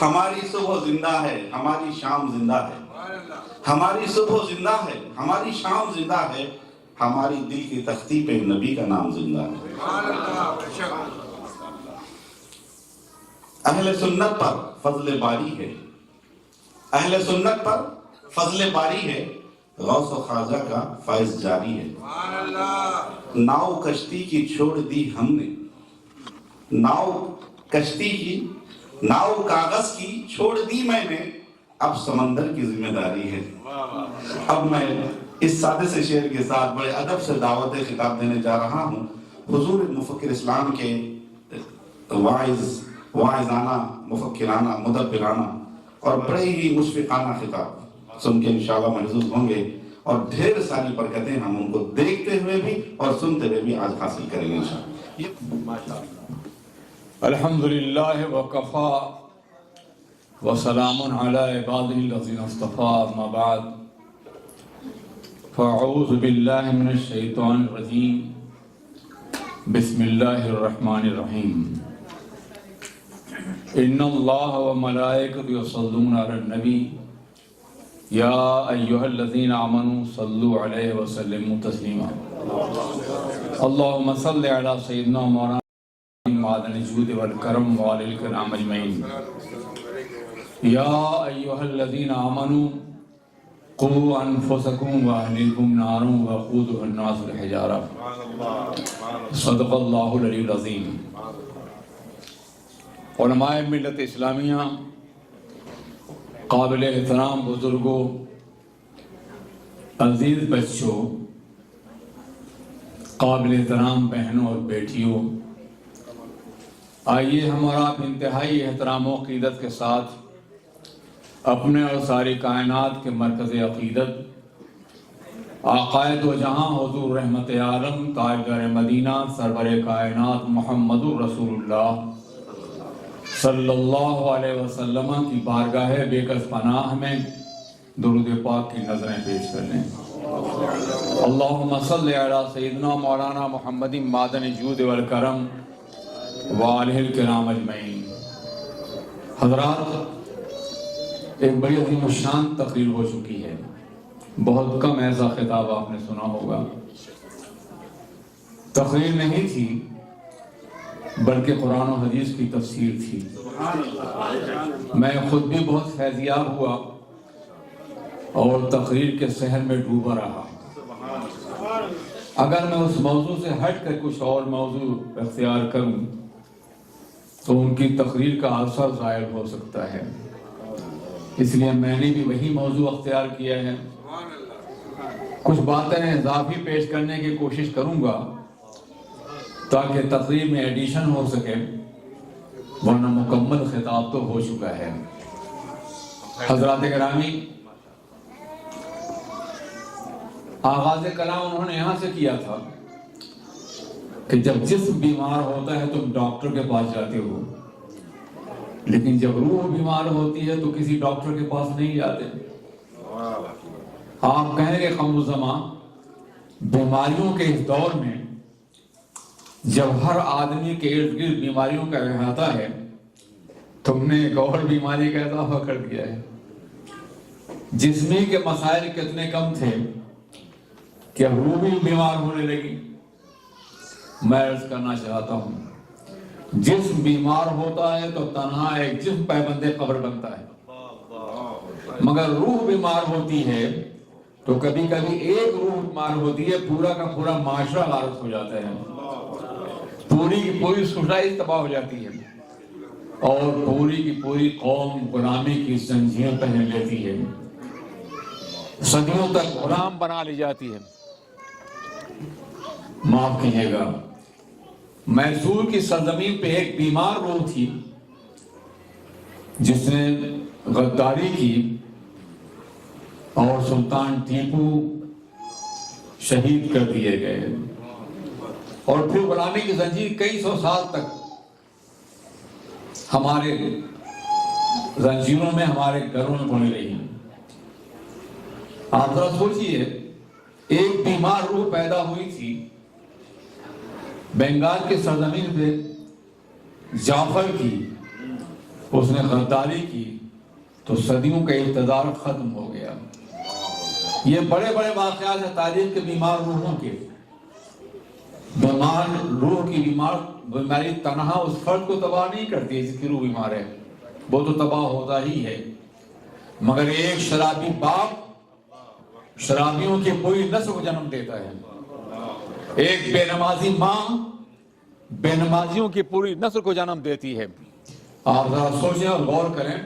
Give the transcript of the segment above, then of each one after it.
ہماری صبح زندہ ہے، ہماری شام زندہ ہے، ہماری صبح زندہ ہے، ہماری شام زندہ ہے، ہماری دل کی تختی پہ نبی کا نام زندہ ہے۔ اہل سنت پر فضل باری ہے، اہل سنت پر فضل باری ہے، غوث و خواجہ کا فیض جاری ہے۔ ناؤ کشتی کی چھوڑ دی ہم نے، ناؤ کشتی کی، ناؤ کاغذ کی چھوڑ دی میں نے، اب سمندر کی ذمہ داری ہے۔ اب میں اس سادے سے شعر کے ساتھ بڑے ادب سے دعوت خطاب دینے جا رہا ہوں حضور مفکر اسلام کے واعظانہ، مفکرانہ، مدبرانہ اور بڑے ہی مشفقانہ خطاب سن کے انشاءاللہ محظوظ ہوں گے، اور ڈھیر ساری برکتیں ہم ان کو دیکھتے ہوئے بھی اور سنتے ہوئے بھی آج حاصل کریں گے انشاءاللہ۔ الحمدللہ وکفا وسلام علی عبادہ الذین اصطفیٰ، اما بعد فاعوذ باللہ من الشیطان الرجیم، بسم اللہ الرحمن الرحیم۔ ان اللہ وملائکتہ یصلون علی النبی یا ایہا الذین آمنوا صلوا علیہ وسلموا تسلیما۔ اللہم صل علی سیدنا مولانا معدن الجود والکرم وعلی الکرام اجمعین۔ یا ایہا الذین آمنوا قوا انفسکم واہلیکم نارا وقودها الناس والحجارہ، صدق اللہ العلی العظیم۔ علماء ملت اسلامیہ، قابل احترام بزرگوں، عزیز بچوں، قابل احترام بہنوں اور بیٹیوں، آئیے ہم اور آپ انتہائی احترام و عقیدت کے ساتھ اپنے اور ساری کائنات کے مرکز عقیدت عقائد و جہاں حضور رحمت عالم تاجدار مدینہ سرور کائنات محمد الرسول اللہ صلی اللہ علیہ وسلم کی بارگاہ بے کس پناہ میں درود پاک کی نظریں پیش کر لیں۔ اللہم صلی علی سیدنا مولانا محمد معدن الجود والکرم وآلہ الکرام اجمعین۔ حضرات، ایک بڑی عظیم الشان تقریر ہو چکی ہے، بہت کم ایسا خطاب آپ نے سنا ہوگا۔ تقریر نہیں تھی بلکہ قرآن و حدیث کی تفسیر تھی۔ میں خود بھی بہت فیضیاب ہوا اور تقریر کے سحر میں ڈوبا رہا۔ اگر میں اس موضوع سے ہٹ کر کچھ اور موضوع اختیار کروں تو ان کی تقریر کا اثر ظاہر ہو سکتا ہے، اس لیے میں نے بھی وہی موضوع اختیار کیا ہے۔ کچھ باتیں اضافی پیش کرنے کی کوشش کروں گا تاکہ تقریر میں ایڈیشن ہو سکے، ورنہ مکمل خطاب تو ہو چکا ہے۔ حضرات گرامی، آغاز کلام انہوں نے یہاں سے کیا تھا کہ جب جسم بیمار ہوتا ہے تم ڈاکٹر کے پاس جاتے ہو، لیکن جب روح بیمار ہوتی ہے تو کسی ڈاکٹر کے پاس نہیں جاتے۔ آپ کہیں گے قمر زمان، بیماریوں کے اس دور میں جب ہر آدمی کے ارد گرد بیماریوں کا احاطہ ہے، تم نے ایک اور بیماری کا اضافہ کر دیا ہے۔ جسمی کے مسائل کتنے کم تھے کہ روح بھی بیمار ہونے لگی۔ میں عرض کرنا چاہتا ہوں، جسم بیمار ہوتا ہے تو تنہا ایک جسم پابند قبر بنتا ہے، مگر روح بیمار ہوتی ہے تو کبھی کبھی ایک روح بیمار ہوتی ہے، پورا کا پورا معاشرہ غارت ہو جاتا ہے، پوری کی پوری سوسائٹی تباہ ہو جاتی ہے، اور پوری کی پوری قوم غلامی کی زنجیر پہن لیتی ہے، صدیوں تک غلام بنا لی جاتی ہے۔ معاف کیجیے گا، میسور کی سرزمین پہ ایک بیمار روح تھی جس نے غداری کی اور سلطان ٹیپو شہید کر دیے گئے، اور پھر غلامی کی زنجیر کئی سو سال تک ہمارے زنجیروں میں، ہمارے گھروں میں بنی رہی۔ آپ ذرا سوچئے، ایک بیمار روح پیدا ہوئی تھی بنگال کے سرزمین پہ، جعفر کی اس نے غداری کی تو صدیوں کا اقتدار ختم ہو گیا۔ یہ بڑے بڑے واقعات ہیں تاریخ کے بیمار روحوں کے۔ بیمار روح کی بیماری تنہا اس فرد کو تباہ نہیں کرتی ہے جس کی روح بیمار ہے، وہ تو تباہ ہوتا ہی ہے، مگر ایک شرابی باپ شرابیوں کی پوری نسل کو جنم دیتا ہے، ایک بے نمازی ماں بے نمازیوں کی پوری نسل کو جنم دیتی ہے۔ آپ ذرا سوچیں اور غور کریں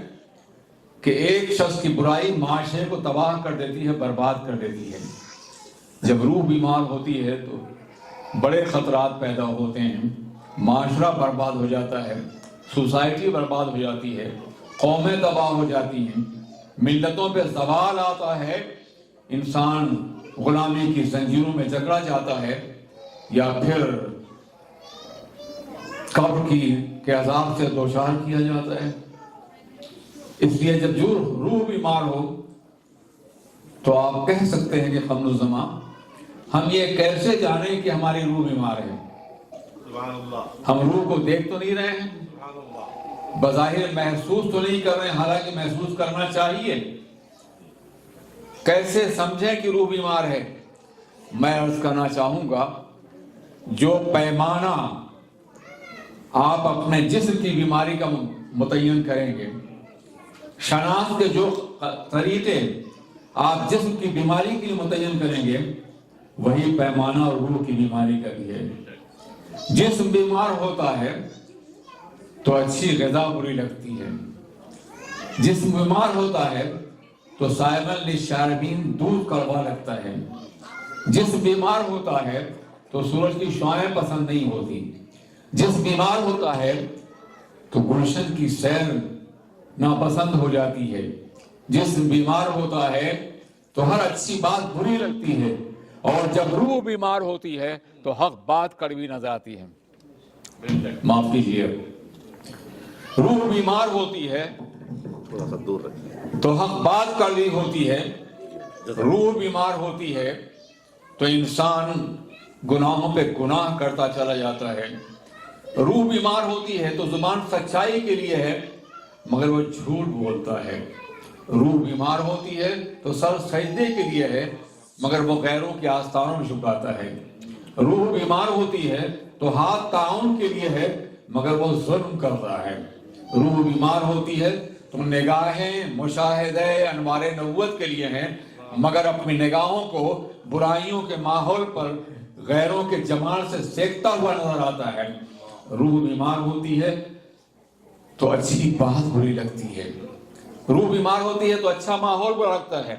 کہ ایک شخص کی برائی معاشرے کو تباہ کر دیتی ہے، برباد کر دیتی ہے۔ جب روح بیمار ہوتی ہے تو بڑے خطرات پیدا ہوتے ہیں، معاشرہ برباد ہو جاتا ہے، سوسائٹی برباد ہو جاتی ہے، قومیں تباہ ہو جاتی ہیں، ملتوں پہ زوال آتا ہے، انسان غلامی کی زنجیروں میں جکڑا جاتا ہے، یا پھر قبر کے عذاب سے دوچار کیا جاتا ہے۔ اس لیے جب جو روح بیمار ہو تو آپ کہہ سکتے ہیں کہ قمر الزماں ہم یہ کیسے جانیں کہ ہماری روح بیمار ہے؟ ہم روح کو دیکھ تو نہیں رہے ہیں، بظاہر محسوس تو نہیں کر رہے ہیں، حالانکہ محسوس کرنا چاہیے۔ کیسے سمجھیں کہ روح بیمار ہے؟ میں عرض کرنا چاہوں گا، جو پیمانہ آپ اپنے جسم کی بیماری کا متعین کریں گے، شناخت کے جو طریقے آپ جسم کی بیماری کے لیے متعین کریں گے، وہی پیمانہ اور روح کی بیماری کا بھی ہے۔ جسم بیمار ہوتا ہے تو اچھی غذا بری لگتی ہے، جسم بیمار ہوتا ہے تو سائغن للشاربین دودھ کڑوا لگتا ہے، جسم بیمار ہوتا ہے تو سورج کی شعاعیں پسند نہیں ہوتی، جسم بیمار ہوتا ہے تو گلشن کی سیر ناپسند ہو جاتی ہے، جسم بیمار ہوتا ہے تو ہر اچھی بات بری لگتی ہے، اور جب روح بیمار ہوتی ہے تو حق بات کڑوی نظر آتی ہے۔ معاف کیجیے، روح بیمار ہوتی ہے تھوڑا سا دور رکھیں۔ تو حق بات کڑوی ہوتی ہے، روح بیمار ہوتی ہے تو انسان گناہوں پہ گناہ کرتا چلا جاتا ہے، روح بیمار ہوتی ہے تو زبان سچائی کے لیے ہے مگر وہ جھوٹ بولتا ہے، روح بیمار ہوتی ہے تو سر سجدے کے لیے ہے مگر وہ غیروں کے آستانوں میں جھکاتا ہے، روح بیمار ہوتی ہے تو ہاتھ تعاون کے لیے ہے مگر وہ ظلم کر رہا ہے، روح بیمار ہوتی ہے تو نگاہیں مشاہدہ انوار نبوت کے لیے ہیں مگر اپنی نگاہوں کو برائیوں کے ماحول پر غیروں کے جمال سے سینکتا ہوا نظر آتا ہے، روح بیمار ہوتی ہے تو اچھی بات بری لگتی ہے، روح بیمار ہوتی ہے تو اچھا ماحول برا لگتا ہے،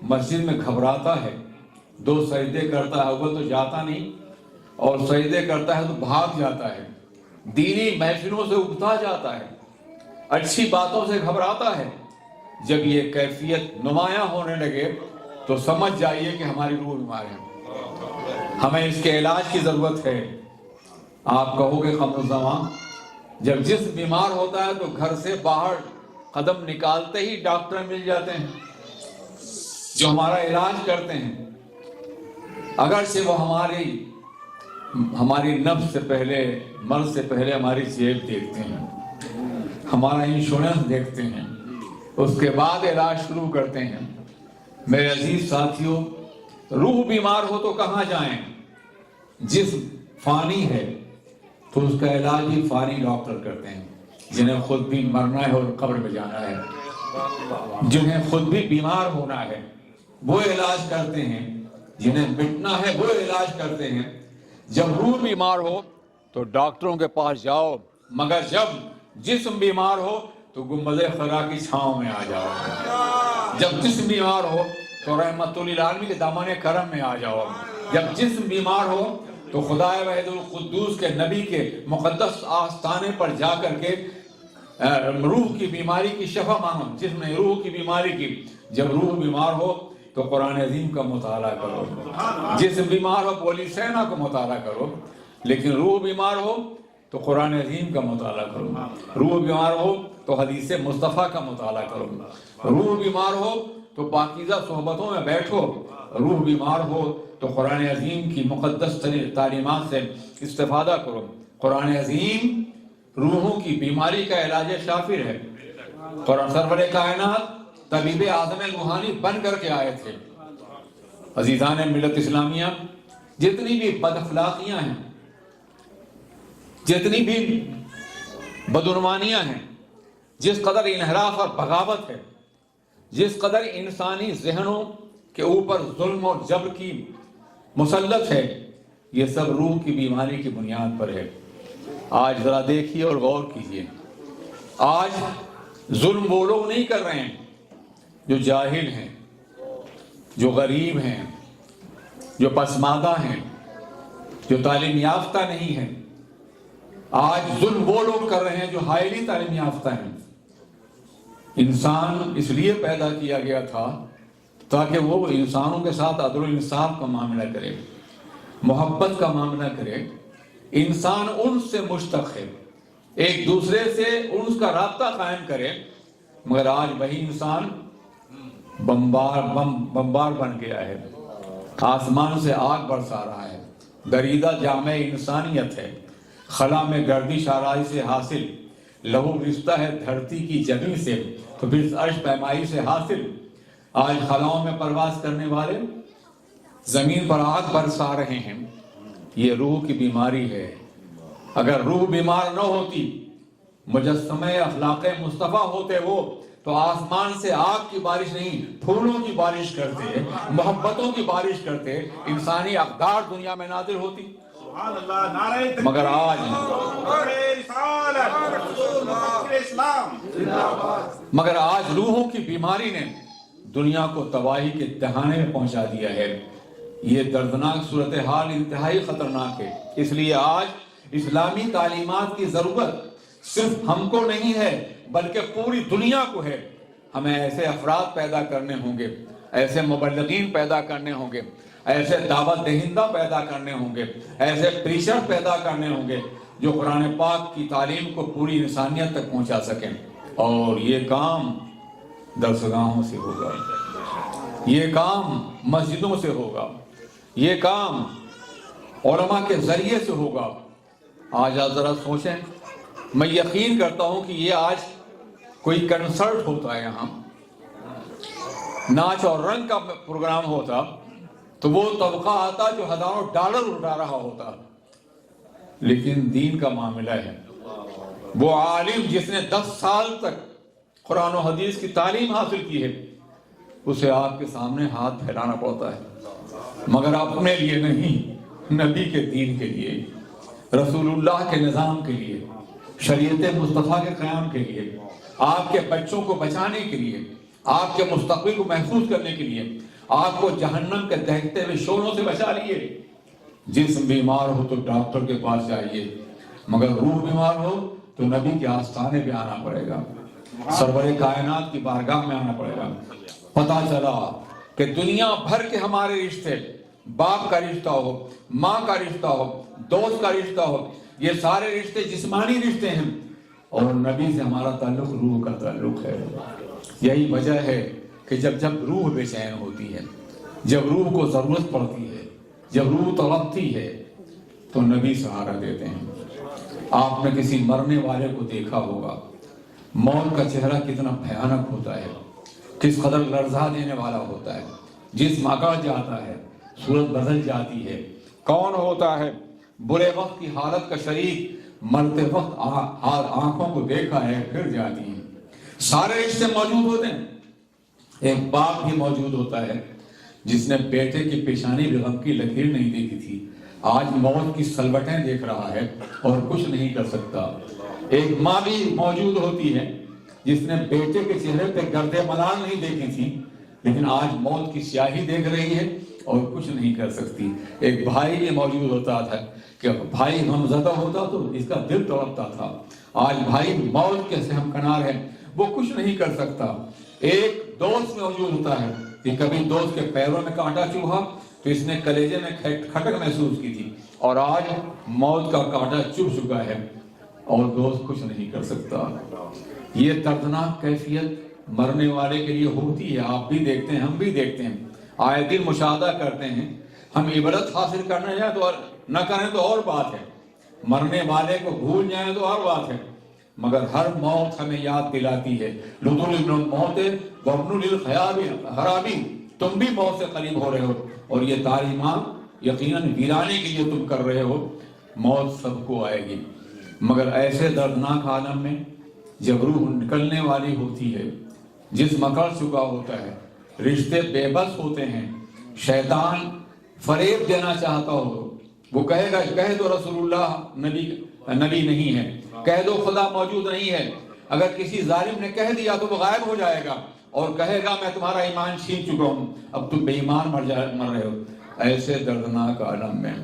مسجد میں گھبراتا ہے، دو سجدے کرتا ہے اول تو جاتا نہیں اور سجدے کرتا ہے تو بھاگ جاتا ہے، دینی محفلوں سے اگتا جاتا ہے، اچھی باتوں سے گھبراتا ہے۔ جب یہ کیفیت نمایاں ہونے لگے تو سمجھ جائیے کہ ہماری روح بیمار ہے، ہمیں اس کے علاج کی ضرورت ہے۔ آپ کہو گے قمر الزماں جب جسم بیمار ہوتا ہے تو گھر سے باہر قدم نکالتے ہی ڈاکٹر مل جاتے ہیں جو ہمارا علاج کرتے ہیں، اگرچہ وہ ہماری نبض سے پہلے مرض سے پہلے ہماری جیب دیکھتے ہیں، ہمارا انشورنس دیکھتے ہیں، اس کے بعد علاج شروع کرتے ہیں۔ میرے عزیز ساتھیوں، روح بیمار ہو تو کہاں جائیں؟ جسم فانی ہے تو اس کا علاج بھی فانی ڈاکٹر کرتے ہیں، جنہیں خود بھی مرنا ہے اور قبر میں جانا ہے، جنہیں خود بھی بیمار ہونا ہے وہ علاج کرتے ہیں، جنہیں مٹنا ہے وہ علاج کرتے ہیں۔ جب روح بیمار ہو تو ڈاکٹروں کے پاس جاؤ مگر جب جسم بیمار ہو تو گنبد خرا کی چھاؤں میں آ جاؤ، جب جسم بیمار ہو تو رحمت للعالمین کے دامن کرم میں آ جاؤ، جب جسم بیمار ہو تو خدا وحید القدوس کے نبی کے مقدس آستانے پر جا کر کے روح کی بیماری کی شفا مانگو، جسم نے روح کی بیماری کی۔ جب روح بیمار ہو تو قرآن عظیم کا مطالعہ کرو، جسم بیمار ہو پولیس سینا کو مطالعہ کرو، لیکن روح بیمار ہو تو قرآن عظیم کا مطالعہ کرو، روح بیمار ہو تو حدیث مصطفیٰ کا مطالعہ کرو، روح بیمار ہو تو پاکیزہ صحبتوں میں بیٹھو، روح بیمار ہو تو قرآن عظیم کی مقدس تعلیمات سے استفادہ کرو۔ قرآن عظیم روحوں کی بیماری کا علاج شافر ہے، اور سرور کائنات طبیب اعظم روحانی بن کر کے آئے تھے۔ عزیزان ملت اسلامیہ، جتنی بھی بد اخلاقیاں ہیں، جتنی بھی بدعنوانیاں ہیں، جس قدر انحراف اور بغاوت ہے، جس قدر انسانی ذہنوں کے اوپر ظلم اور جبر کی مسلط ہے، یہ سب روح کی بیماری کی بنیاد پر ہے۔ آج ذرا دیکھیے اور غور کیجیے، آج ظلم وہ لوگ نہیں کر رہے ہیں جو جاہل ہیں، جو غریب ہیں، جو پسماندہ ہیں، جو تعلیم یافتہ نہیں ہیں۔ آج ظلم وہ لوگ کر رہے ہیں جو حائلی تعلیم یافتہ ہیں۔ انسان اس لیے پیدا کیا گیا تھا تاکہ وہ انسانوں کے ساتھ عدل و انصاف کا معاملہ کرے، محبت کا معاملہ کرے۔ انسان ان سے مشتق ہے، ایک دوسرے سے ان کا رابطہ قائم کرے، مگر آج وہی انسان بمبار بن گیا ہے، آسمان سے آگ برسا رہا ہے، دریدہ جامع انسانیت ہے، خلا میں گردش آرائی سے حاصل، لہو رشتہ ہے دھرتی کی زمین سے تو پھر عرش پیمائی سے حاصل۔ آج خلاؤں میں پرواز کرنے والے زمین پر آگ برسا رہے ہیں، یہ روح کی بیماری ہے۔ اگر روح بیمار نہ ہوتی، مجسمہ اخلاق مصطفیٰ ہوتے وہ، تو آسمان سے آگ کی بارش نہیں پھولوں کی بارش کرتے، محبتوں کی بارش کرتے، انسانی اقدار دنیا میں نازل ہوتی۔ مگر آج روحوں کی بیماری نے دنیا کو تباہی کے دہانے میں پہنچا دیا ہے۔ یہ دردناک صورتحال انتہائی خطرناک ہے۔ اس لیے آج اسلامی تعلیمات کی ضرورت صرف ہم کو نہیں ہے بلکہ پوری دنیا کو ہے۔ ہمیں ایسے افراد پیدا کرنے ہوں گے، ایسے مبلغین پیدا کرنے ہوں گے، ایسے دعوت دہندہ پیدا کرنے ہوں گے، ایسے پریشر پیدا کرنے ہوں گے جو قرآن پاک کی تعلیم کو پوری انسانیت تک پہنچا سکیں۔ اور یہ کام درسگاہوں سے ہوگا، یہ کام مسجدوں سے ہوگا، یہ کام علماء کے ذریعے سے ہوگا۔ آج آپ ذرا سوچیں، میں یقین کرتا ہوں کہ یہ آج کوئی کنسرٹ ہوتا ہے، یہاں ناچ اور رنگ کا پروگرام ہوتا تو وہ طبقہ آتا جو ہزاروں ڈالر اٹھا رہا ہوتا، لیکن دین کا معاملہ ہے۔ وہ عالم جس نے 10 سال تک قرآن و حدیث کی تعلیم حاصل کی ہے، اسے آپ کے سامنے ہاتھ پھیلانا پڑتا ہے، مگر اپنے لیے نہیں، نبی کے دین کے لیے، رسول اللہ کے نظام کے لیے، شریعت مصطفیٰ کے قیام کے لیے، آپ کے بچوں کو بچانے کے لیے، آپ کے مستقبل کو محفوظ کرنے کے لیے، آپ کو جہنم کے دہتے ہوئے شعلوں سے بچا لیے۔ جسم بیمار ہو تو ڈاکٹر کے پاس جائیے، مگر روح بیمار ہو تو نبی کے آستانے پہ آنا پڑے گا، سرور کائنات کی بارگاہ میں آنا پڑے گا۔ پتہ چلا کہ دنیا بھر کے ہمارے رشتے، باپ کا رشتہ ہو، ماں کا رشتہ ہو، دوست کا رشتہ ہو، یہ سارے رشتے جسمانی رشتے ہیں، اور نبی سے ہمارا تعلق روح کا تعلق ہے۔ یہی وجہ ہے کہ جب روح بے چین ہوتی ہے، جب روح کو ضرورت پڑتی ہے، جب روح تڑپتی ہے، تو نبی سہارا دیتے ہیں۔ آپ نے کسی مرنے والے کو دیکھا ہوگا، موت کا چہرہ کتنا بھیانک ہوتا ہے، کس قدر لرزا دینے والا ہوتا ہے، جسم اکڑ جاتا ہے، صورت بدل جاتی ہے۔ کون ہوتا ہے برے وقت کی حالت کا شریک، مرتے وقت آنکھوں کو دیکھا ہے پھر جاتی ہیں۔ سارے رشتے موجود ہوتے ہیں۔ ایک باپ بھی موجود ہوتا ہے جس نے بیٹے کی پیشانی پہ غم کی لکیر نہیں دیکھی تھی، آج موت کی سلوٹیں دیکھ رہا ہے اور کچھ نہیں کر سکتا۔ ایک ماں بھی موجود ہوتی ہے جس نے بیٹے کے چہرے پہ گرد ملال نہیں دیکھی تھی، لیکن آج موت کی سیاہی دیکھ رہی ہے اور کچھ نہیں کر سکتی۔ ایک بھائی بھی موجود ہوتا تھا کہ بھائی غمزدہ ہوتا تو اس کا دل تڑپتا تھا، آج بھائی موت کے سے ہمکنار ہے، وہ کچھ نہیں کر سکتا۔ ایک دوست موجود ہوتا ہے کہ کبھی دوست کے پیروں میں کانٹا چبھا تو اس نے کلیجے میں کھٹک محسوس کی تھی، اور آج موت کا کانٹا چبھ چکا ہے اور دوست کچھ نہیں کر سکتا۔ یہ دردناک کیفیت مرنے والے کے لیے ہوتی ہے، آپ بھی دیکھتے ہیں، ہم بھی دیکھتے ہیں، آئے دن مشاہدہ کرتے ہیں۔ ہم عبرت حاصل کرنا ہے تو نہ کریں تو اور بات ہے، مرنے والے کو بھول جائیں تو اور بات ہے، مگر ہر موت ہمیں یاد دلاتی ہے لطول ابن الموت وابن للخرابی، تم بھی موت سے قریب ہو رہے ہو، اور یہ تعلیمات یقیناً ویرانے کے لیے تم کر رہے ہو۔ موت سب کو آئے گی، مگر ایسے دردناک عالم میں جب روح نکلنے والی ہوتی ہے، جسم اکڑ چکا ہوتا ہے، رشتے بے بس ہوتے ہیں، شیطان فریب دینا چاہتا ہو، وہ کہے گا کہہ دو رسول اللہ نبی نہیں ہے، کہہ دو خدا موجود نہیں ہے۔ اگر کسی ظالم نے کہہ دیا تو وہ غائب ہو جائے گا اور کہے گا میں تمہارا ایمان چھین چکا ہوں، اب تم بے ایمان مر رہے ہو۔ ایسے دردناک عالم میں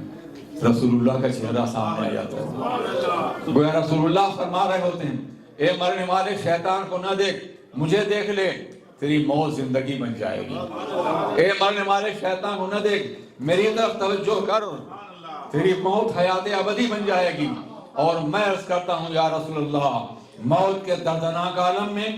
رسول اللہ کا چہرہ سامنے آ جاتا ہے، گویا رسول اللہ فرما رہے ہوتے ہیں اے مرنے والے شیطان کو نہ دیکھ، مجھے دیکھ لے، تیری موت زندگی بن جائے گی۔ اے مرنے والے شیطان کو نہ دیکھ، میری طرف توجہ کر، تیری موت حیات ابدی بن جائے گی۔ اور میں عرض کرتا ہوں یا رسول اللہ، موت کے دردناک عالم میں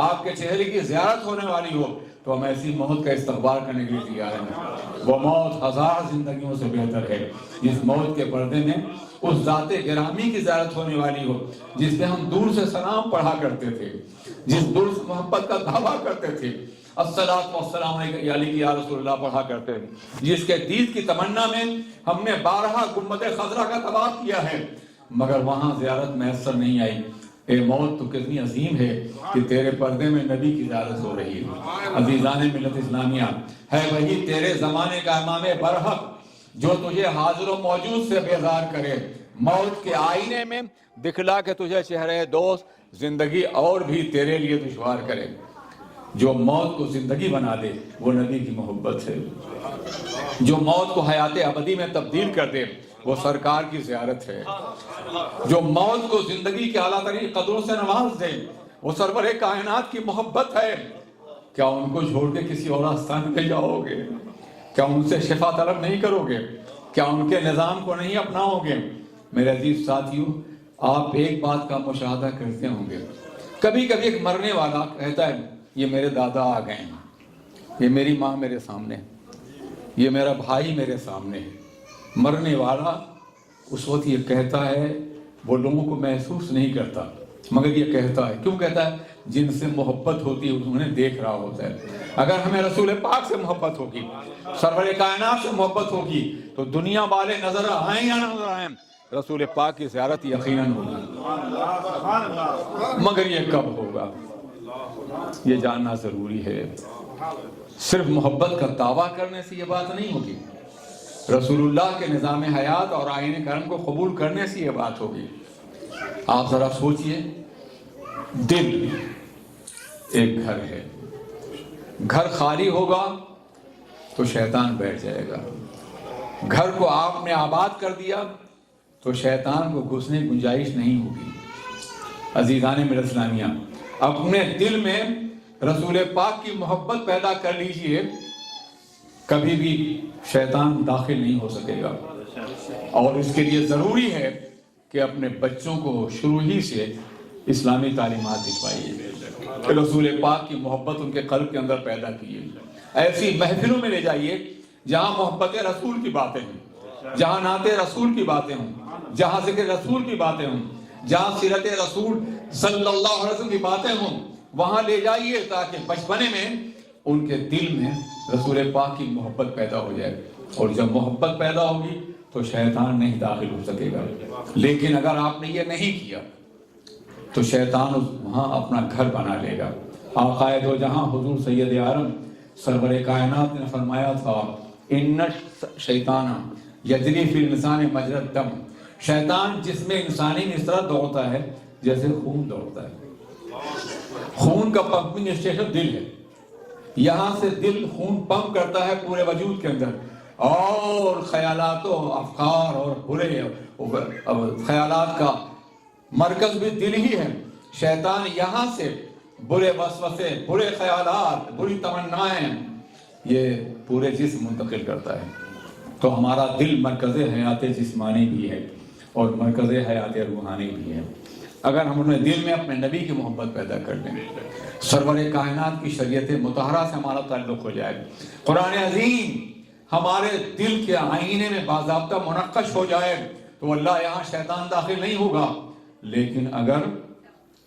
آپ کے چہرے کی زیارت ہونے والی ہو تو ہم ایسی موت کا استقبال کرنے کے لیے تیار ہیں۔ وہ موت ہزار زندگیوں سے بہتر ہے جس موت کے پردے میں اس ذات گرامی کی زیارت ہونے والی ہو جس پہ ہم دور سے سلام پڑھا کرتے تھے، جس دور سے محبت کا دعویٰ کرتے تھے، الصلاۃ والسلام علیک یا رسول اللہ پڑھا کرتے ہیں، جس کے دید کی تمنا میں ہم نے 12 گنبد خضرا کا طواف کیا ہے، مگر وہاں زیارت میسر نہیں آئی۔ اے موت تو کتنی عظیم ہے کہ تیرے پردے میں نبی کی زیارت ہو رہی ہے۔ عزیزان ملت اسلامیہ، ہے وہی تیرے زمانے کا امام برحق جو تجھے حاضر و موجود سے بیزار کرے، موت کے آئینے میں دکھلا کے تجھے چہرے دوست زندگی اور بھی تیرے لیے دشوار کرے۔ جو موت کو زندگی بنا دے وہ نبی کی محبت ہے، جو موت کو حیات ابدی میں تبدیل کر دے وہ سرکار کی زیارت ہے، جو موت کو زندگی کے اعلیٰ ترین قدروں سے نواز دے وہ سرور کائنات کی محبت ہے۔ کیا ان کو چھوڑ کے کسی اور آستان پہ جاؤ گے؟ کیا ان سے شفا طلب نہیں کرو گے؟ کیا ان کے نظام کو نہیں اپناؤ گے؟ میرے عزیز ساتھیوں، آپ ایک بات کا مشاہدہ کرتے ہوں گے، کبھی کبھی ایک مرنے والا کہتا ہے یہ میرے دادا آ گئے ہیں، یہ میری ماں میرے سامنے، یہ میرا بھائی میرے سامنے ہے۔ مرنے والا اس وقت یہ کہتا ہے، وہ لوگوں کو محسوس نہیں کرتا مگر یہ کہتا ہے، کیوں کہتا ہے؟ جن سے محبت ہوتی ہے انہیں دیکھ رہا ہوتا ہے۔ اگر ہمیں رسول پاک سے محبت ہوگی، سرور کائنات سے محبت ہوگی تو دنیا والے نظر آئیں یا نہ نظر آئیں، رسول پاک کی زیارت یقیناً ہوگی، مگر یہ کب ہوگا یہ جاننا ضروری ہے۔ صرف محبت کا دعویٰ کرنے سے یہ بات نہیں ہوگی، رسول اللہ کے نظام حیات اور آئین کرم کو قبول کرنے سے یہ بات ہوگی۔ آپ ذرا سوچئے، دل ایک گھر ہے، گھر خالی ہوگا تو شیطان بیٹھ جائے گا، گھر کو آپ نے آباد کر دیا تو شیطان کو گھسنے کی گنجائش نہیں ہوگی۔ عزیزان ملت اسلامیہ، اپنے دل میں رسول پاک کی محبت پیدا کر لیجئے، کبھی بھی شیطان داخل نہیں ہو سکے گا۔ اور اس کے لیے ضروری ہے کہ اپنے بچوں کو شروع ہی سے اسلامی تعلیمات دکھوائیے، رسول پاک کی محبت ان کے قلب کے اندر پیدا کیے، ایسی محفلوں میں لے جائیے جہاں محبت رسول کی باتیں ہوں، جہاں نعت رسول کی باتیں ہوں، جہاں ذکر رسول کی باتیں ہوں، جہاں سیرت رسول صلی اللہ علیہ وسلم کی باتیں ہوں، وہاں لے جائیے تاکہ بچپنے میں ان کے دل میں رسول پاک کی محبت پیدا ہو جائے، اور جب محبت پیدا ہوگی تو شیطان نہیں داخل ہو سکے گا۔ لیکن اگر آپ نے یہ نہیں کیا تو شیطان وہاں اپنا گھر بنا لے گا۔ آقا دو جہاں حضور سید عالم سرور کائنات نے فرمایا تھا، ان شیطان یجری فی الانسان مجری الدم، شیطان جس میں انسانی میں اس طرح دوڑتا ہے جیسے خون دوڑتا ہے۔ خون کا پمپنگ اسٹیشن دل ہے، یہاں سے دل خون پمپ کرتا ہے پورے وجود کے اندر، اور خیالات و افکار اور برے خیالات کا مرکز بھی دل ہی ہے۔ شیطان یہاں سے برے وسوسے، برے خیالات، بری تمنائیں یہ پورے جسم منتقل کرتا ہے۔ تو ہمارا دل مرکز حیات جسمانی بھی ہے اور مرکز حیات روحانی بھی ہے۔ اگر ہم اپنے دل میں اپنے نبی کی محبت پیدا کر لیں، سرور کائنات کی شریعت مطہرہ سے ہمارا تعلق ہو جائے، قرآن عظیم ہمارے دل کے آئینے میں باضابطہ منقش ہو جائے، تو اللہ یہاں شیطان داخل نہیں ہوگا، لیکن اگر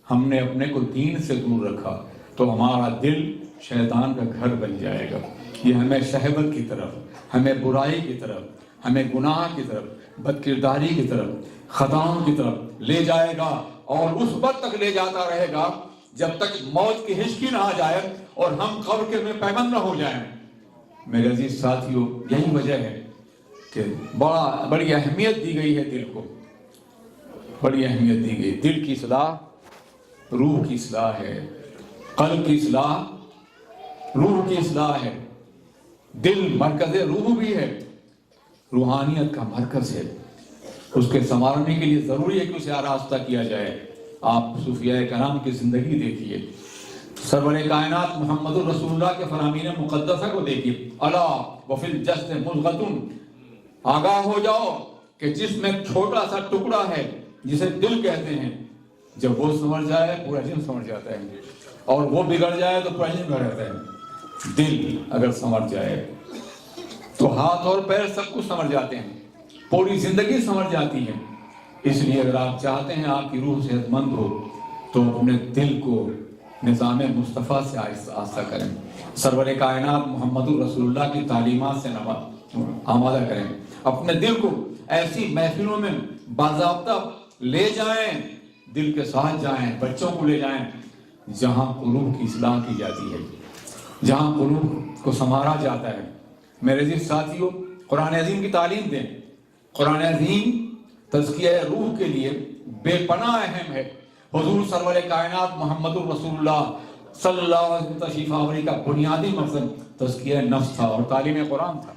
ہم نے اپنے کو دین سے دور رکھا تو ہمارا دل شیطان کا گھر بن جائے گا۔ یہ ہمیں شہوت کی طرف، ہمیں برائی کی طرف، ہمیں گناہ کی طرف، بد کرداری کی طرف، خطاؤں کی طرف لے جائے گا، اور اس وقت تک لے جاتا رہے گا جب تک موت کی ہچکی نہ آ جائے اور ہم قبر کے میں پیبند نہ ہو جائیں۔ میرے عزیز ساتھیو، یہی وجہ ہے کہ بڑی اہمیت دی گئی ہے دل کو، بڑی اہمیت دی گئی۔ دل کی اصلاح روح کی اصلاح ہے، قلب کی اصلاح روح کی اصلاح ہے۔ دل مرکز روح بھی ہے، روحانیت کا مرکز ہے۔ اس کے سنوارنے کے لیے ضروری ہے کہ اسے آراستہ کیا جائے۔ آپ صوفیاء کرام کی زندگی دیکھیے، سرور کائنات محمد الرسول اللہ کے فرامین مقدسہ کو دیکھیے، الا وفی الجسد مضغۃ، آگاہ ہو جاؤ کہ جس میں چھوٹا سا ٹکڑا ہے جسے دل کہتے ہیں، جب وہ سمجھ جائے پورا جسم سمجھ جاتا ہے، اور وہ بگڑ جائے تو پورا جسم بگڑ جاتا ہے۔ دل اگر سمجھ جائے تو ہاتھ اور پیر سب کچھ سمجھ جاتے ہیں، پوری زندگی سمجھ جاتی ہے۔ اس لیے اگر آپ چاہتے ہیں آپ کی روح صحت مند ہو تو اپنے دل کو نظام مصطفیٰ سے آہستہ کریں، سرور کائنات محمد الرسول اللہ کی تعلیمات سے آمادہ کریں، اپنے دل کو ایسی محفلوں میں باضابطہ لے جائیں، دل کے ساتھ جائیں، بچوں کو لے جائیں جہاں قلوب کی اصلاح کی جاتی ہے، جہاں قلوب کو سنوارا جاتا ہے۔ میرے عزیز ساتھیو، قرآن عظیم کی تعلیم دیں۔ قرآن عظیم تزکیہ روح کے لیے بے پناہ اہم ہے۔ حضور سرور کائنات محمد الرسول اللہ صلی اللہ علیہ وسلم تشریف آوری کا بنیادی مقصد تزکیہ نفس تھا اور تعلیم قرآن تھا،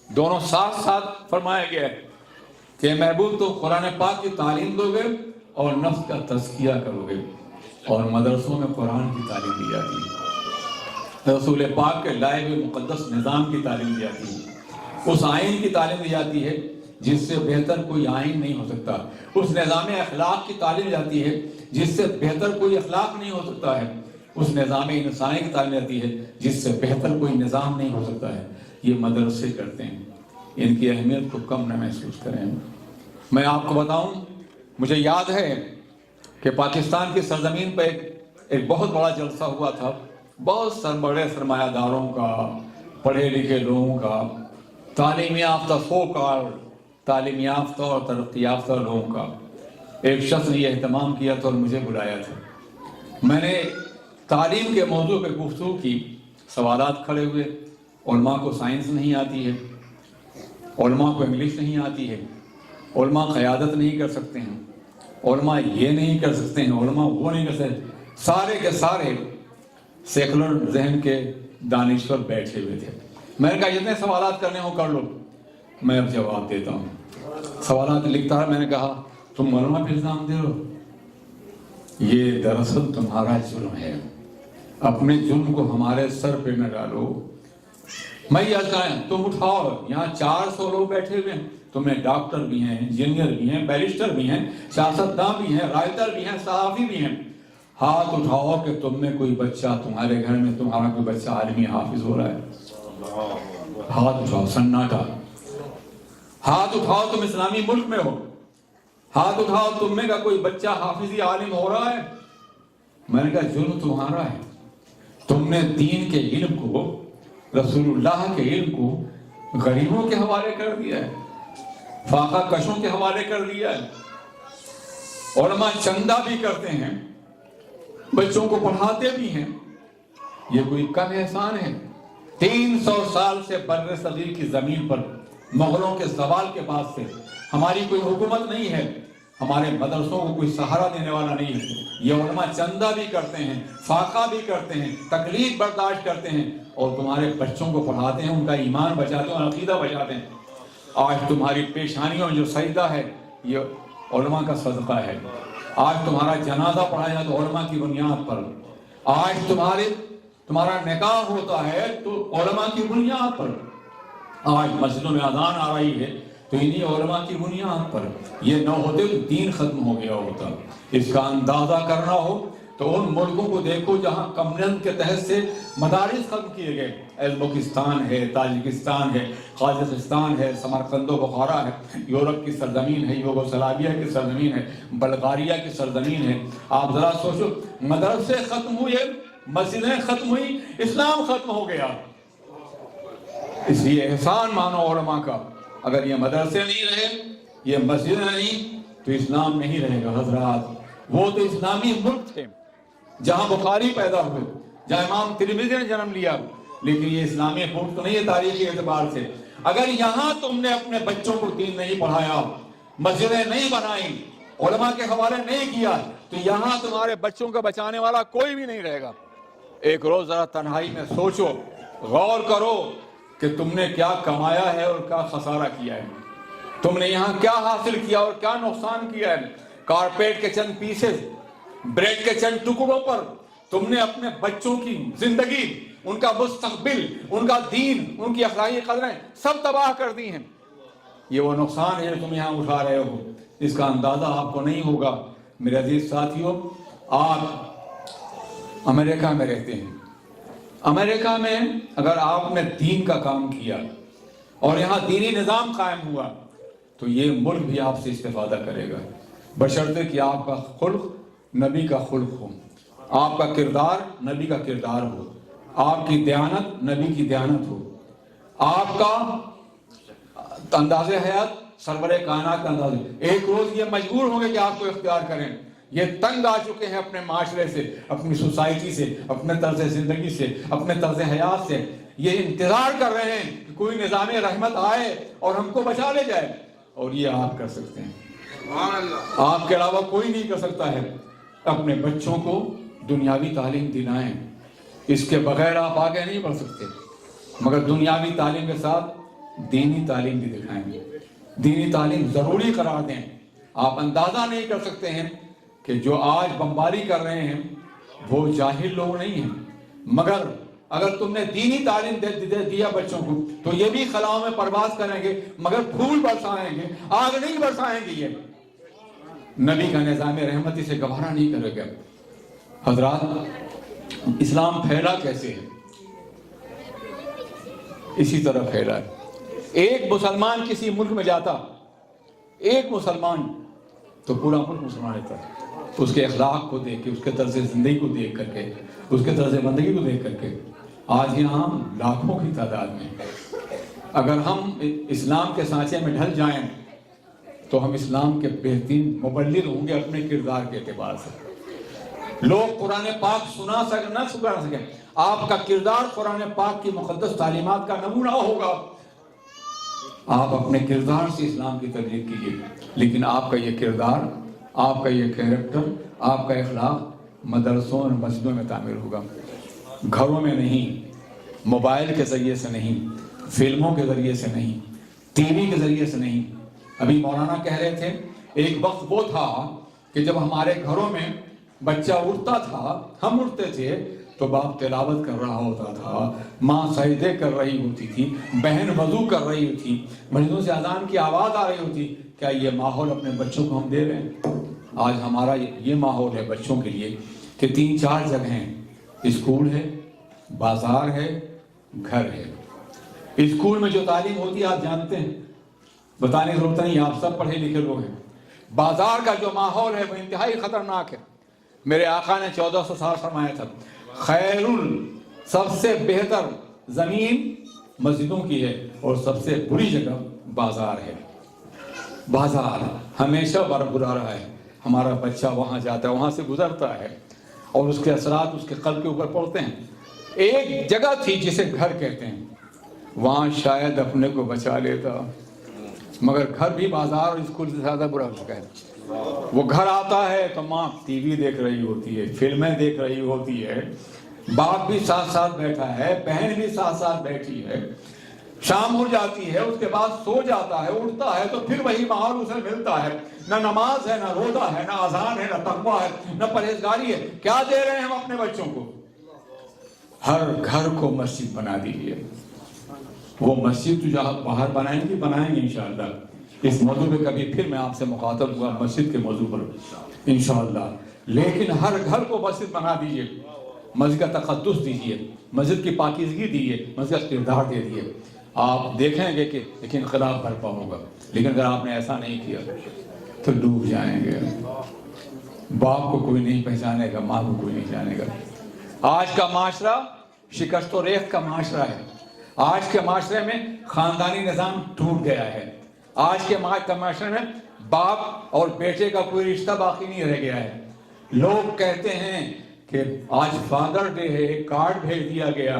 دونوں ساتھ ساتھ فرمایا گیا ہے کہ محبوب تو قرآن پاک کی تعلیم دو گے اور نفس کا تزکیہ کرو گے، اور مدرسوں میں قرآن کی تعلیم دی جاتی ہے، رسول پاک کے لائے ہوئے مقدس نظام کی تعلیم دی جاتی ہے، اس آئین کی تعلیم دی جاتی ہے جس سے بہتر کوئی آئین نہیں ہو سکتا، اس نظام اخلاق کی تعلیم جاتی ہے جس سے بہتر کوئی اخلاق نہیں ہو سکتا ہے، اس نظام انسانی کی تعلیم جاتی ہے جس سے بہتر کوئی نظام نہیں ہو سکتا ہے۔ یہ مدرسے کرتے ہیں، ان کی اہمیت کو کم نہ محسوس کریں۔ میں آپ کو بتاؤں، مجھے یاد ہے کہ پاکستان کی سرزمین پہ ایک بہت بڑا جلسہ ہوا تھا، بہت بڑے سرمایہ داروں کا، پڑھے لکھے لوگوں کا، تعلیم یافتہ تعلیم یافتہ اور ترقی یافتہ لوگوں کا۔ ایک شخص نے یہ اہتمام کیا تھا اور مجھے بلایا تھا۔ میں نے تعلیم کے موضوع پہ گفتگو کی، سوالات کھڑے ہوئے۔ علماء کو سائنس نہیں آتی ہے، علماء کو انگلش نہیں آتی ہے، علماء قیادت نہیں کر سکتے ہیں، علماء یہ نہیں کر سکتے ہیں، علماء وہ نہیں کر سکتے، سارے کے سارے سیکولر ذہن کے دانشور بیٹھے ہوئے تھے۔ میں نے کہا جتنے سوالات کرنے ہو کر لو، میں اب جواب دیتا ہوں۔ سوالات لکھتا ہے، میں نے کہا تم علماء پہ الزام دے رہو، یہ دراصل تمہارا جرم ہے، اپنے جرم کو ہمارے سر پہ نہ ڈالو۔ میں یہ کہا تم اٹھاؤ، یہاں 400 لوگ بیٹھے ہوئے ہیں، تم میں ڈاکٹر بھی ہیں، انجینئر بھی ہیں، بیرسٹر بھی ہیں، سیاستداں بھی ہیں، رائٹر بھی ہیں، صحافی بھی ہیں، ہاتھ اٹھاؤ کہ تم میں کوئی بچہ، تمہارے گھر میں تمہارا کوئی بچہ عالمی حافظ ہو رہا ہے۔ ہاتھ اٹھاؤ، سناٹا۔ ہاتھ اٹھاؤ تم اسلامی ملک میں ہو، ہاتھ اٹھاؤ تم میں کا کوئی بچہ حافظی عالم ہو رہا ہے۔ میں نے کہا جرم تمہارا ہے، تم نے دین کے علم کو، رسول اللہ کے علم کو غریبوں کے حوالے کر دیا ہے، فاقہ کشوں کے حوالے کر دیا ہے۔ علماء چندہ بھی کرتے ہیں، بچوں کو پڑھاتے بھی ہیں، یہ کوئی کم احسان ہے؟ 300 سال سے بر صغیر کی زمین پر مغلوں کے زوال کے بعد سے ہماری کوئی حکومت نہیں ہے، ہمارے مدرسوں کو کوئی سہارا دینے والا نہیں ہے۔ یہ علماء چندہ بھی کرتے ہیں، فاقہ بھی کرتے ہیں، تکلیف برداشت کرتے ہیں، اور تمہارے بچوں کو پڑھاتے ہیں، ان کا ایمان بچاتے ہیں اور عقیدہ بچاتے ہیں۔ آج تمہاری پیشانیوں میں جو سجدہ ہے یہ علماء کا صدقہ ہے۔ آج تمہارا جنازہ پڑھایا جاتا ہے علماء کی بنیاد پر۔ آج تمہارا نکاح ہوتا ہے تو علماء کی بنیاد پر۔ آج مسجدوں میں اذان آ رہی ہے تو انہی علماء کی بنیاد پر۔ یہ نہ ہوتے تو دین ختم ہو گیا ہوتا۔ اس کا اندازہ کرنا ہو تو ان ملکوں کو دیکھو جہاں کمیونزم کے تحت سے مدارس ختم کیے گئے، ازبکستان ہے، تاجکستان ہے، قازقستان ہے، سمرقند و بخارا ہے، یورپ کی سرزمین ہے، یوگوسلاویہ کی سرزمین ہے، بلغاریہ کی سرزمین ہے۔ آپ ذرا سوچو، مدرسے ختم ہوئے، مسجدیں ختم ہوئی، اسلام ختم ہو گیا۔ اس لیے احسان مانو علماء کا، اگر یہ مدرسے نہیں رہے، یہ مسجدیں نہیں، تو اسلام نہیں رہے گا حضرات۔ وہ تو اسلامی ملک تھے جہاں بخاری پیدا ہوئے، جہاں امام ترمذی نے جنم لیا، لیکن یہ اسلامی ملک تو نہیں ہے تاریخی اعتبار سے۔ اگر یہاں تم نے اپنے بچوں کو دین نہیں پڑھایا، مسجدیں نہیں بنائیں، علماء کے حوالے نہیں کیا، تو یہاں تمہارے بچوں کو بچانے والا کوئی بھی نہیں رہے گا۔ ایک روز ذرا تنہائی میں سوچو، غور کرو کہ تم نے کیا کمایا ہے اور کیا خسارہ کیا ہے، تم نے یہاں کیا حاصل کیا اور کیا نقصان کیا ہے۔ کارپیٹ کے چند پیسز، بریڈ کے چند ٹکڑوں پر تم نے اپنے بچوں کی زندگی، ان کا مستقبل، ان کا دین، ان کی اخلاقی قدریں سب تباہ کر دی ہیں۔ یہ وہ نقصان ہے جو تم یہاں اٹھا رہے ہو، اس کا اندازہ آپ کو نہیں ہوگا۔ میرے عزیز ساتھیوں، آپ امریکہ میں رہتے ہیں، امریکہ میں اگر آپ نے دین کا کام کیا اور یہاں دینی نظام قائم ہوا تو یہ ملک بھی آپ سے استفادہ کرے گا، بشرطے کہ آپ کا خلق نبی کا خلق ہو، آپ کا کردار نبی کا کردار ہو، آپ کی دیانت نبی کی دیانت ہو، آپ کا انداز حیات سرور کائنات کا انداز۔ ایک روز یہ مجبور ہوں گے کہ آپ کو اختیار کریں، یہ تنگ آ چکے ہیں اپنے معاشرے سے، اپنی سوسائٹی سے، اپنے طرز زندگی سے، اپنے طرز حیات سے، یہ انتظار کر رہے ہیں کہ کوئی نظام رحمت آئے اور ہم کو بچا لے جائے، اور یہ آپ کر سکتے ہیں۔ آپ کے علاوہ کوئی نہیں کر سکتا ہے۔ اپنے بچوں کو دنیاوی تعلیم دلائیں، اس کے بغیر آپ آگے نہیں بڑھ سکتے، مگر دنیاوی تعلیم کے ساتھ دینی تعلیم بھی دکھائیں، دینی تعلیم ضروری قرار دیں۔ آپ اندازہ نہیں کر سکتے ہیں کہ جو آج بمباری کر رہے ہیں وہ جاہل لوگ نہیں ہیں، مگر اگر تم نے دینی تعلیم دے دیا بچوں کو تو یہ بھی خلاؤں میں پرواز کریں گے، مگر پھول برسائیں گے، آگ نہیں برسائیں گے۔ یہ نبی کا نظام رحمتی سے گوارا نہیں کرے گا۔ حضرات، اسلام پھیلا کیسے ہے؟ اسی طرح پھیلا ہے۔ ایک مسلمان کسی ملک میں جاتا، ایک مسلمان، تو پورا ملک مسلمان رہتا ہے، اس کے اخلاق کو دیکھ کے، اس کے طرز زندگی کو دیکھ کر کے، اس کے طرز بندگی کو دیکھ کر کے۔ آج یہاں ہم لاکھوں کی تعداد میں، اگر ہم اسلام کے سانچے میں ڈھل جائیں تو ہم اسلام کے بہترین مبلغ ہوں گے اپنے کردار کے اعتبار سے۔ لوگ قرآن پاک نہ سنا سکیں، آپ کا کردار قرآن پاک کی مقدس تعلیمات کا نمونہ ہوگا۔ آپ اپنے کردار سے اسلام کی تبلیغ کیجیے، لیکن آپ کا یہ کردار، آپ کا یہ کیریکٹر، آپ کا اخلاق مدرسوں اور مسجدوں میں تعمیر ہوگا، گھروں میں نہیں، موبائل کے ذریعے سے نہیں، فلموں کے ذریعے سے نہیں، ٹی وی کے ذریعے سے نہیں۔ ابھی مولانا کہہ رہے تھے، ایک وقت وہ تھا کہ جب ہمارے گھروں میں بچہ اٹھتا تھا، ہم اٹھتے تھے تو باپ تلاوت کر رہا ہوتا تھا، ماں سجدے کر رہی ہوتی تھی، بہن وضو کر رہی ہوتی، مسجدوں سے اذان کی آواز آ رہی ہوتی۔ کیا یہ ماحول اپنے بچوں کو ہم دے رہے ہیں؟ آج ہمارا یہ ماحول ہے بچوں کے لیے کہ 3-4 جگہیں، اسکول ہے، بازار ہے، گھر ہے۔ اسکول میں جو تعلیم ہوتی ہے آپ جانتے ہیں، بتانے کی ضرورت نہیں، آپ سب پڑھے لکھے لوگ ہیں۔ بازار کا جو ماحول ہے وہ انتہائی خطرناک ہے۔ میرے آقا نے 1400 سال فرمایا تھا، سب سے بہتر زمین مسجدوں کی ہے اور سب سے بری جگہ بازار ہے۔ بازار ہمیشہ برا رہا ہے، ہمارا بچہ وہاں جاتا ہے، وہاں سے گزرتا ہے اور اس کے اثرات اس کے قلب کے اوپر پڑتے ہیں۔ ایک جگہ تھی جسے گھر کہتے ہیں، وہاں شاید اپنے کو بچا لیتا، مگر گھر بھی بازار اور اسکول سے زیادہ برا ہو چکا ہے۔ وہ گھر آتا ہے تو ماں ٹی وی دیکھ رہی ہوتی ہے، فلمیں دیکھ رہی ہوتی ہے، باپ بھی ساتھ ساتھ بیٹھا ہے، بہن بھی ساتھ ساتھ بیٹھی ہے، شام ہو جاتی ہے، اس کے بعد سو جاتا ہے، اٹھتا ہے تو پھر وہی ماحول اسے ملتا ہے، نہ نماز ہے، نہ روزہ ہے، نہ اذان ہے، نہ تقویٰ ہے، نہ پرہیزگاری ہے۔ کیا دے رہے ہیں ہم اپنے بچوں کو؟ ہر گھر کو مسجد بنا دیجیے۔ وہ مسجد جو آپ باہر بنائیں گے انشاءاللہ۔ اس موضوع پہ کبھی پھر میں آپ سے مخاطب ہوا، مسجد کے موضوع پر انشاءاللہ۔ لیکن ہر گھر کو مسجد بنا دیجئے، مسجد کا تقدس دیجئے، مسجد کی پاکیزگی دیجئے، مسجد کا کردار دے دیجئے، آپ دیکھیں گے کہ ایک انقلاب برپا ہوگا۔ لیکن اگر آپ نے ایسا نہیں کیا تو ڈوب جائیں گے۔ باپ کو کوئی نہیں پہچانے گا، ماں کو کوئی نہیں جانے گا۔ آج کا معاشرہ شکست و ریخت کا معاشرہ ہے۔ آج کے معاشرے میں خاندانی نظام ٹوٹ گیا ہے۔ آج کے معاشرے میں باپ اور بیٹے کا کوئی رشتہ باقی نہیں رہ گیا ہے۔ لوگ کہتے ہیں کہ آج فادر ڈے ہے، کارڈ بھیج دیا گیا،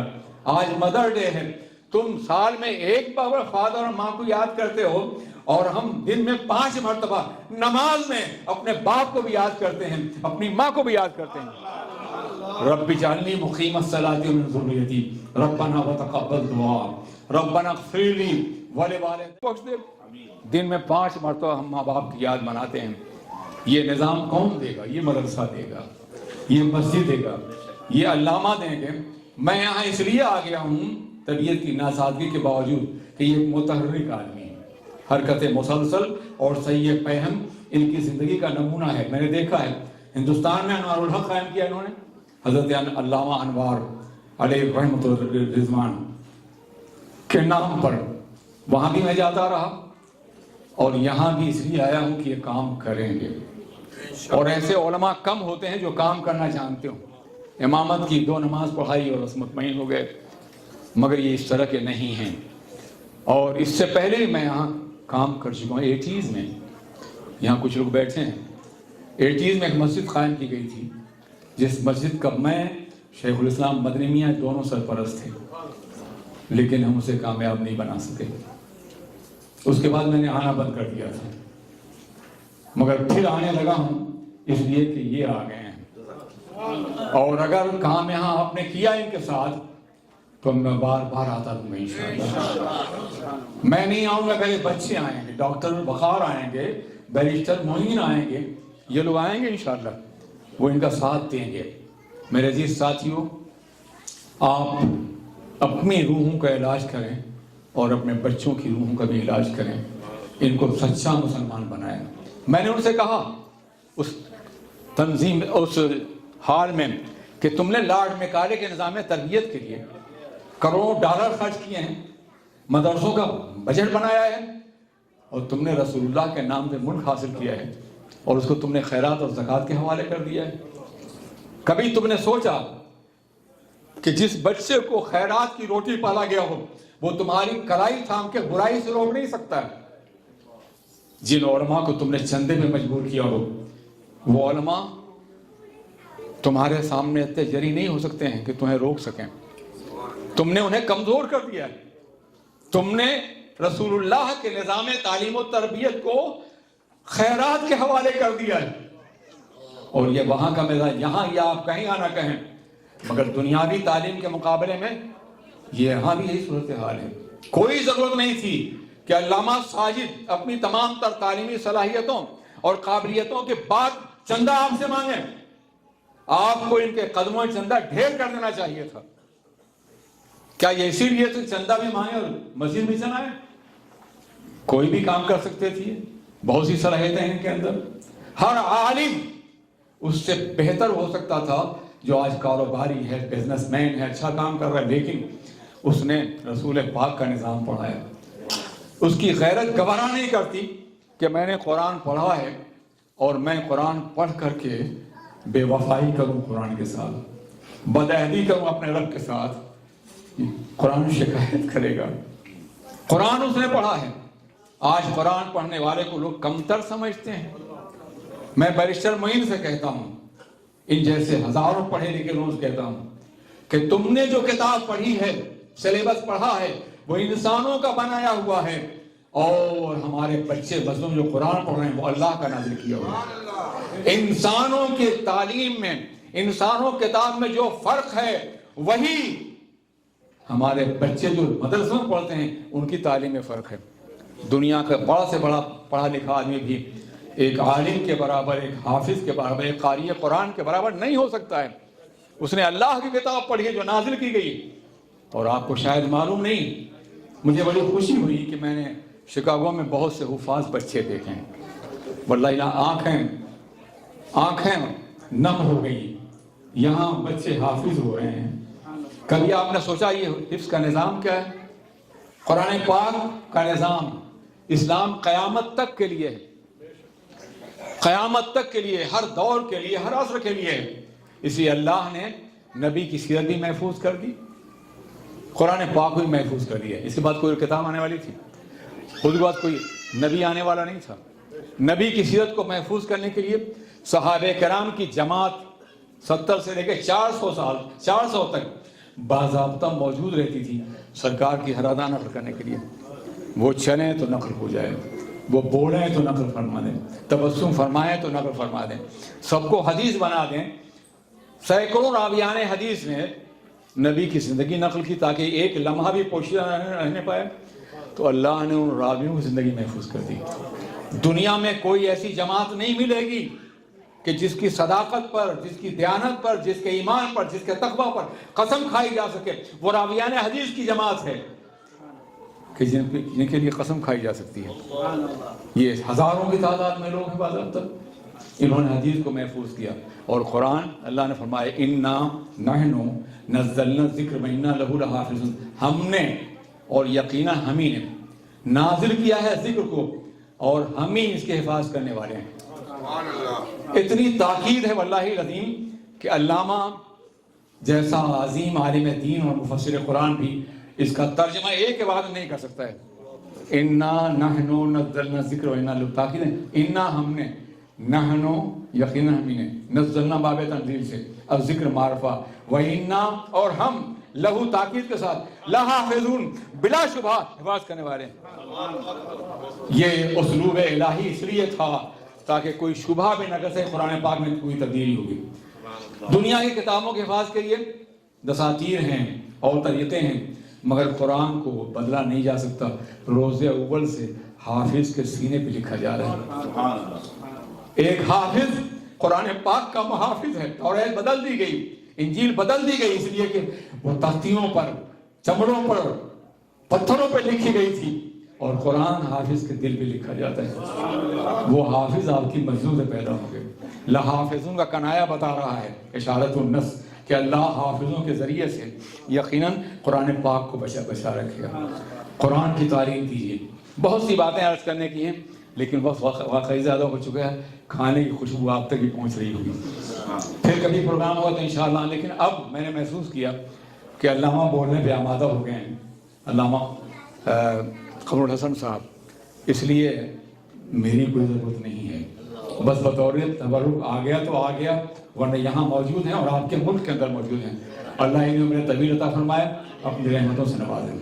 آج مدر ڈے ہے۔ تم سال میں ایک بار فادر اور ماں کو یاد کرتے ہو، اور ہم دن میں 5 مرتبہ نماز میں اپنے باپ کو بھی یاد کرتے ہیں، اپنی ماں کو بھی یاد کرتے ہیں۔ رب اجعلنی مقیم الصلاۃ ومن ذریتی ربنا وتقبل دعا ربنا اغفر لی ولوالدی، بخش دے۔ دن میں 5 مرتبہ ہم ماں باپ کی یاد مناتے ہیں۔ یہ نظام کون دے گا؟ یہ مدرسہ دے گا، یہ مسجد دے گا، یہ علامہ دیں گے۔ میں یہاں اس لیے آ گیا ہوں طبیعت کی ناسازگی کے باوجود کہ یہ متحرک آدمی ہے، حرکت مسلسل اور صحیح فہم ان کی زندگی کا نمونہ ہے۔ میں نے دیکھا ہے ہندوستان میں انوار الحق قائم کیا انہوں نے، حضرت علامہ انوار علیہ رحمۃ الرضوان کے نام پر۔ وہاں بھی میں جاتا رہا اور یہاں بھی اس لیے آیا ہوں کہ یہ کام کریں گے۔ اور ایسے علماء کم ہوتے ہیں جو کام کرنا جانتے ہوں۔ امامت کی 2 نماز پڑھائی اور بس مطمئن ہو گئے، مگر یہ اس طرح کے نہیں ہیں۔ اور اس سے پہلے بھی میں یہاں کام کر چکا ہوں 80s میں۔ یہاں کچھ لوگ بیٹھے ہیں۔ 80s میں ایک مسجد قائم کی گئی تھی، جس مسجد کا میں شیخ الاسلام مدنی میاں دونوں سرپرست تھے، لیکن ہم اسے کامیاب نہیں بنا سکے۔ اس کے بعد میں نے آنا بند کر دیا تھا، مگر پھر آنے لگا ہوں اس لیے کہ یہ آ گئے ہیں۔ اور اگر کام یہاں آپ نے کیا ان کے ساتھ تو میں بار بار آتا رہوں گا انشاءاللہ۔ میں نہیں آؤں گا، پہلے بچے آئیں گے، ڈاکٹر بخار آئیں گے، بیرسٹر معین آئیں گے، یہ لوگ آئیں گے انشاءاللہ، وہ ان کا ساتھ دیں گے۔ میرے عزیز ساتھیوں، آپ اپنی روحوں کا علاج کریں اور اپنے بچوں کی روحوں کا بھی علاج کریں، ان کو سچا مسلمان بنائیں۔ میں نے ان سے کہا اس تنظیم، اس حال میں، کہ تم نے لارڈ میکالے کے نظام تربیت کے لیے کروڑوں ڈالر خرچ کیے ہیں، مدرسوں کا بجٹ بنایا ہے، اور تم نے رسول اللہ کے نام سے ملک حاصل کیا ہے، اور اس کو تم نے خیرات اور زکوٰۃ کے حوالے کر دیا ہے۔ کبھی تم نے سوچا کہ جس بچے کو خیرات کی روٹی پالا گیا ہو وہ تمہاری کلائی تھام کے برائی سے روک نہیں سکتا ہے؟ جن علماء کو تم نے چندے میں مجبور کیا ہو، وہ علماء تمہارے سامنے اتنے جری نہیں ہو سکتے ہیں کہ تمہیں روک سکیں۔ تم نے انہیں کمزور کر دیا ہے۔ تم نے رسول اللہ کے نظام تعلیم و تربیت کو خیرات کے حوالے کر دیا ہے، اور یہ وہاں کا مزاج، یہاں یہ آپ کہیں آنا کہیں، مگر دنیاوی تعلیم کے مقابلے میں یہاں بھی یہی صورتحال ہے۔ کوئی ضرورت نہیں تھی کہ علامہ ساجد اپنی تمام تر تعلیمی صلاحیتوں اور قابلیتوں کے بعد چندہ آپ سے مانگیں۔ آپ کو ان کے قدموں میں چندہ ڈھیر کر دینا چاہیے تھا۔ کیا یہ اسی لیے تو چندہ بھی مانگے اور مسجد بھی چلائے؟ کوئی بھی کام کر سکتے تھے، بہت سی صلاحیتیں ہیں ان کے اندر۔ ہر عالم اس سے بہتر ہو سکتا تھا جو آج کاروباری ہے، بزنس مین ہے، اچھا کام کر رہا ہے، لیکن اس نے رسول پاک کا نظام پڑھا ہے۔ اس کی غیرت گوارا نہیں کرتی کہ میں نے قرآن پڑھا ہے اور میں قرآن پڑھ کر کے بے وفائی کروں قرآن کے ساتھ، بدعہدی کروں اپنے رب کے ساتھ۔ قرآن شکایت کرے گا۔ قرآن اس نے پڑھا ہے۔ آج قرآن پڑھنے والے کو لوگ کمتر سمجھتے ہیں۔ میں بیرسٹر معین سے کہتا ہوں، ان جیسے ہزاروں پڑھے لکھے لوگوں سے کہتا ہوں کہ تم نے جو کتاب پڑھی ہے، سلیبس پڑھا ہے، وہ انسانوں کا بنایا ہوا ہے، اور ہمارے بچے بچوں جو قرآن پڑھ رہے ہیں وہ اللہ کا نازل کیا ہوا ہے۔ انسانوں کی تعلیم میں، انسانوں کتاب میں جو فرق ہے وہی ہمارے بچے جو مدرسوں میں پڑھتے ہیں ان کی تعلیم میں فرق ہے۔ دنیا کا بڑا سے بڑا پڑھا لکھا آدمی بھی ایک عالم کے برابر، ایک حافظ کے برابر، ایک قاری قرآن کے برابر نہیں ہو سکتا ہے۔ اس نے اللہ کی کتاب پڑھی ہے جو نازل کی گئی۔ اور آپ کو شاید معلوم نہیں، مجھے بڑی خوشی ہوئی کہ میں نے شکاگو میں بہت سے حفاظ بچے دیکھے ہیں۔ واللہ آنکھیں نم ہو گئی، یہاں بچے حافظ ہو رہے ہیں۔ کبھی آپ نے سوچا یہ حفظ کا نظام کیا ہے؟ قرآن پاک کا نظام اسلام قیامت تک کے لیے ہے، قیامت تک کے لیے، ہر دور کے لیے، ہر عصر کے لیے ہے۔ اس لیے اللہ نے نبی کی سیرت بھی محفوظ کر دی، قرآن پاک بھی محفوظ کر دیا۔ اس کے بعد کوئی کتاب آنے والی تھی؟ خود کے بعد کوئی نبی آنے والا نہیں تھا۔ نبی کی سیرت کو محفوظ کرنے کے لیے صحابہ کرام کی جماعت 70 سے لے کے 400 تک باضابطہ موجود رہتی تھی سرکار کی ہر ادا نقل کرنے کے لیے۔ وہ چلیں تو نقل ہو جائے، وہ بولیں تو نقل فرما دیں، تبسم فرمائیں تو نقل فرما دیں، سب کو حدیث بنا دیں۔ سینکڑوں راویان حدیث نے نبی کی زندگی نقل کی تاکہ ایک لمحہ بھی پوشیدہ رہنے پائے، تو اللہ نے ان راویوں کی زندگی محفوظ کر دی۔ دنیا میں کوئی ایسی جماعت نہیں ملے گی کہ جس کی صداقت پر، جس کی دیانت پر، جس کے ایمان پر، جس کے تقوی پر قسم کھائی جا سکے۔ وہ راویان حدیث کی جماعت ہے کہ جن کے لیے قسم کھائی جا سکتی ہے۔ یہ ہزاروں کی تعداد میں لوگ ہیں باضابطہ، انہوں نے حدیث کو محفوظ کیا۔ اور قرآن اللہ نے فرمایا انا نحن نزلنا الذکر وانا لہ لحافظون، ہم نے اور یقینا ہم ہی نے نازل کیا ہے ذکر کو اور ہم ہی اس کے حفاظ کرنے والے ہیں۔ اتنی تاکید ہے واللہ العظیم کہ علامہ جیسا عظیم عالم دین اور مفسر قرآن بھی اس کا ترجمہ ایک کے بعد نہیں کر سکتا ہے۔ انا نحن نزلنا الذکر وانا لہ، تاکید ہے انا ہم نے، نحن یقینا ہم نے، نزلنا باب تنزیل سے، اب ذکر معرفہ، وَإِنَّا اور ہم، لہو تاکید کے ساتھ، لحافظون بلا شبہ حفاظ کرنے والے ہیں۔ یہ اسلوب الہی اس لیے تھا تاکہ کوئی شبہ بھی نہ کر سکے قرآن پاک میں کوئی تبدیلی ہوگی۔ دنیا کی کتابوں کے حفاظ کے لیے دساتیر ہیں اور طریقے ہیں، مگر قرآن کو بدلا نہیں جا سکتا۔ روز اول سے حافظ کے سینے پہ لکھا جا رہا ہے۔ ایک حافظ قرآن پاک کا محافظ ہے۔ توریت بدل دی گئی، انجیل بدل دی گئی، اس لیے کہ وہ تختیوں پر، چمڑوں پر، پتھروں پہ لکھی گئی تھی، اور قرآن حافظ کے دل پہ لکھا جاتا ہے۔ وہ حافظ آپ کی مجذوب سے پیدا ہوں گے۔ لحافظوں کا کنایا بتا رہا ہے، اشارت النص، کہ اللہ حافظوں کے ذریعے سے یقیناً قرآن پاک کو بچا رکھے گا۔ قرآن کی تعلیم دیجیے۔ بہت سی باتیں عرض کرنے کی ہیں لیکن وقت واقعی زیادہ ہو چکا ہے، کھانے کی خوشبو آپ تک بھی پہنچ رہی ہوگی۔ پھر کبھی پروگرام ہوگا تو انشاءاللہ، لیکن اب میں نے محسوس کیا کہ علامہ بولنے پہ آمادہ ہو گئے ہیں، علامہ قمر الحسن صاحب، اس لیے میری کوئی ضرورت نہیں ہے، بس بطور تبرک آ گیا تو آ گیا، ورنہ یہاں موجود ہیں اور آپ کے ملک کے اندر موجود ہیں۔ اللہ انہیں عمر طویل عطا فرمائے، اپنی رحمتوں سے نوازے۔